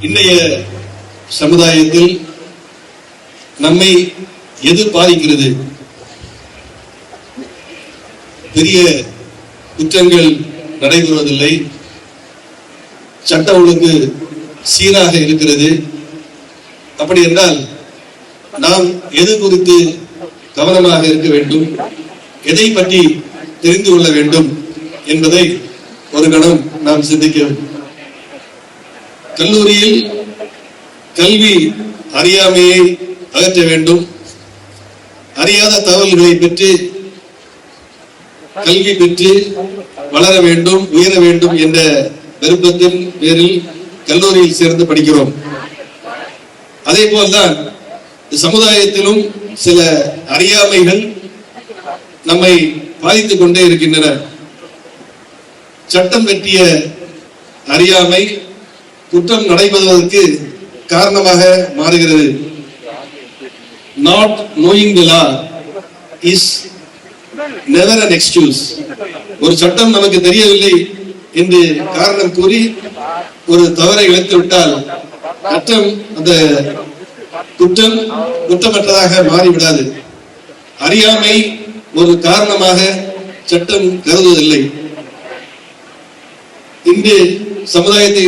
இன்றைய சமுதாயத்தில் நம்மை எது பாதிக்கிறது? பெரிய குற்றங்கள் நடைபெறுவதில்லை, சட்ட ஒழுங்கு சீராக இருக்கிறது. அப்படி என்றால் நாம் எது குறித்து கவனமாக இருக்க வேண்டும், எதை பற்றி தெரிந்து கொள்ள வேண்டும் என்பதை ஒரு கணம் நாம் சிந்திக்க வேண்டும். கல்லூரியில் கல்வி அறியாமையை அகற்ற வேண்டும், அறியாத தகவல்களை பெற்று கல்வி பெற்று வளர வேண்டும், உயர வேண்டும் என்ற விருப்பத்தின் பேரில் கல்லூரியில் சேர்ந்து படிக்கிறோம். அதே போல்தான் சமுதாயத்திலும் சில அறியாமைகள் நம்மை பாதித்துக் கொண்டே இருக்கின்றன. சட்டம் பற்றிய அறியாமை குற்றம் நடைபெறுவதற்கு காரணமாக மாறுகிறது. Not knowing the law is never an excuse. ஒரு சட்டம் நமக்கு தெரியவில்லை என்று காரணம் கூறி ஒரு தவறை இழைத்துவிட்டால் அந்த குற்றம் குற்றமற்றதாக மாறிவிடாது. அறியாமை ஒரு காரணமாக சட்டம் கருதுவதில்லை. இன்று சமுதாயத்தை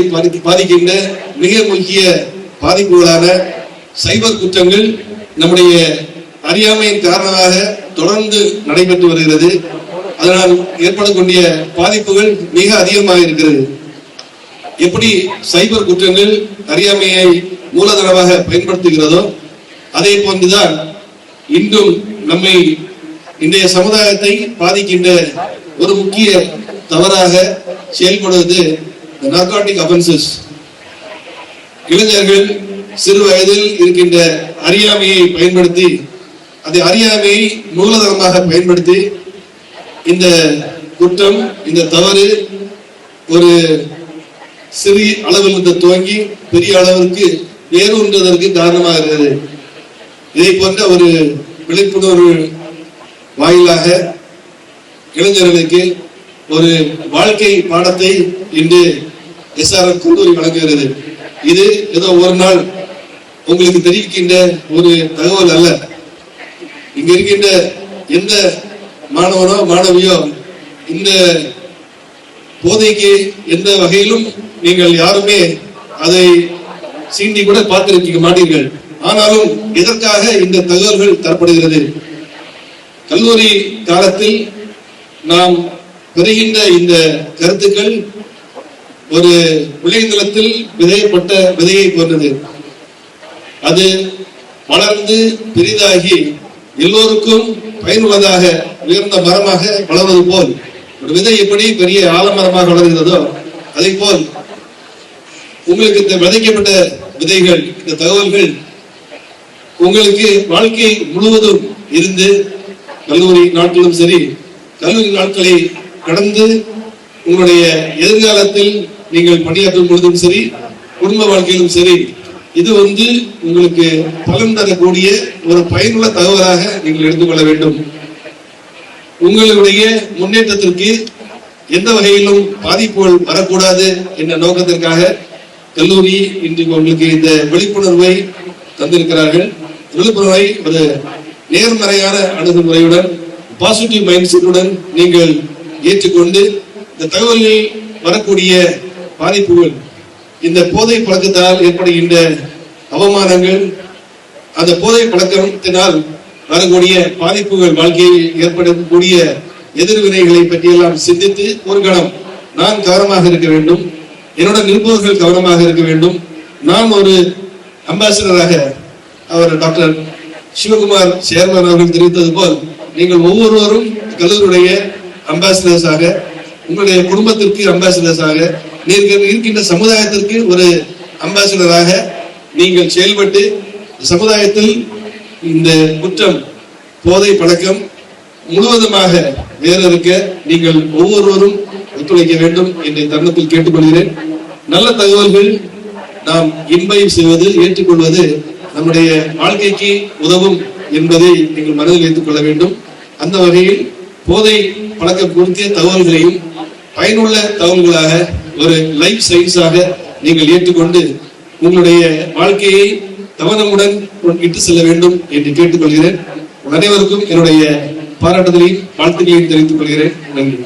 பாதிக்கின்ற மிக முக்கிய பாதிப்புகளான சைபர் குற்றங்கள் நம்முடைய அறியாமையின் காரணமாக தொடர்ந்து நடைபெற்று வருகிறது. அதனால் ஏற்படக்கூடிய பாதிப்புகள் மிக அதிகமாக இருக்கிறது. எப்படி சைபர் குற்றங்கள் அறியாமையை மூலதனமாக பயன்படுத்துகிறதோ அதே போன்றுதான் இன்றும் நம்மை இன்றைய சமுதாயத்தை பாதிக்கின்ற ஒரு முக்கிய தவறாக செயல்படுவது நார்காட்டிக் அஃபென்சஸ். இளைஞர்கள் சிறு வயதில் இருக்கின்ற அறியாமையை பயன்படுத்தி, அந்த அறியாமையை மூலதனமாக பயன்படுத்தி இந்த குற்றம், இந்த தவறு ஒரு சிறிய அளவிலிருந்து துவங்கி பெரிய அளவிற்கு வேரூன்றுவதற்கு காரணமாக இருக்கிறது. இதை போன்ற ஒரு விழிப்புணர்வு வாயிலாக இளைஞர்களுக்கு ஒரு வாழ்க்கை பாடத்தை இன்று எஸ்ஆர்எம் கல்லூரி வழங்குகிறது. இது ஏதோ ஒரு நாள் உங்களுக்கு தெரிவிக்கின்ற ஒரு தகவல் அல்ல. இங்க இருக்கின்ற எந்த மாணவனோ மாணவியோ இந்த போதைக்கு எந்த வகையிலும் நீங்கள் யாருமே அதை சீண்டி கூட பார்த்திருக்க மாட்டீர்கள். ஆனாலும் எதற்காக இந்த தகவல்கள் தரப்படுகிறது? கல்லூரி காலத்தில் நாம் பெறுகின்ற இந்த கருத்துக்கள் ஒரு விளைநிலத்தில் விதைப்பட்ட விதையை போன்றது. அது வளர்ந்து பெரிதாகி எல்லோருக்கும் பயனுள்ளதாக உயர்ந்த மரமாக வளர்வது போல், ஒரு விதை எப்படி பெரிய ஆலமரமாக வளர்கிறதோ அதை போல் உங்களுக்கு இந்த விதைக்கப்பட்ட விதைகள், இந்த தகவல்கள் உங்களுக்கு வாழ்க்கை முழுவதும் இருந்து கல்லூரி நாட்களும் சரி, கல்லூரி நாட்களை கடந்து உங்களுடைய எதிர்காலத்தில் நீங்கள் பணியாற்றும் பொழுதும் சரி, குடும்ப வாழ்க்கையிலும் சரி, இது உங்களுக்கு பலன் தரக்கூடிய ஒரு பயனுள்ள தகவலாக நீங்கள் எடுத்துக்கொள்ள வேண்டும். உங்களுடைய முன்னேற்றத்திற்கு எந்த வகையிலும் பாதிப்புகள் வரக்கூடாது என்ற நோக்கத்திற்காக கல்லூரி இன்று உங்களுக்கு இந்த விழிப்புணர்வை தந்திருக்கிறார்கள். விழிப்புணர்வை ஒரு நேர்மறையான அணுகுமுறையுடன், பாசிட்டிவ் மைண்ட் செட்டுடன் நீங்கள் ஏற்றுக்கொண்டு இந்த தகவல்களில் வரக்கூடிய பாதிப்புகள், இந்த போதை பழக்கத்தால் ஏற்படுகின்ற அவமானங்கள், அந்த போதை பழக்கத்தினால் வரக்கூடிய பாதிப்புகள், வாழ்க்கையில் ஏற்படக்கூடிய எதிர்வினைகளை பற்றியெல்லாம் சிந்தித்து ஒரு கணம் நான் கவனமாக இருக்க வேண்டும், என்னோட நிருபர்கள் கவனமாக இருக்க வேண்டும். நான் ஒரு அம்பாசிடராக, அவர் டாக்டர் சிவகுமார் சேர்மன் அவர்கள் தெரிவித்தது போல், நீங்கள் ஒவ்வொருவரும் கல்லூரியுடைய அம்பாசிடர்ஸாக, உங்களுடைய குடும்பத்திற்கு அம்பாசிடர்ஸாக, நீங்கள் இருக்கின்ற சமுதாயத்திற்கு ஒரு அம்பாசிடராக நீங்கள் செயல்பட்டு சமுதாயத்தில் இந்த குற்றம், போதை பழக்கம் முழுவதுமாக வேற இருக்க நீங்கள் ஒவ்வொருவரும் ஒத்துழைக்க வேண்டும் என்று தருணத்தில் கேட்டுக்கொள்கிறேன். நல்ல தகவல்கள் நாம் இன்பம் செய்வது, ஏற்றுக்கொள்வது நம்முடைய வாழ்க்கைக்கு உதவும் என்பதை நீங்கள் மனதில் வைத்துக் கொள்ள வேண்டும். அந்த வகையில் போதை பழக்கம் குறித்த தகவல்களையும் பயனுள்ள தகவல்களாக ஒரு லைஃப் சயின்ஸாக நீங்கள் ஏற்றுக்கொண்டு உங்களுடைய வாழ்க்கையை கவனமுடன் இட்டு செல்ல வேண்டும் என்று கேட்டுக்கொள்கிறேன். அனைவருக்கும் என்னுடைய பாராட்டுதலையும் வாழ்த்துக்களையும் தெரிவித்துக் கொள்கிறேன். நன்றி.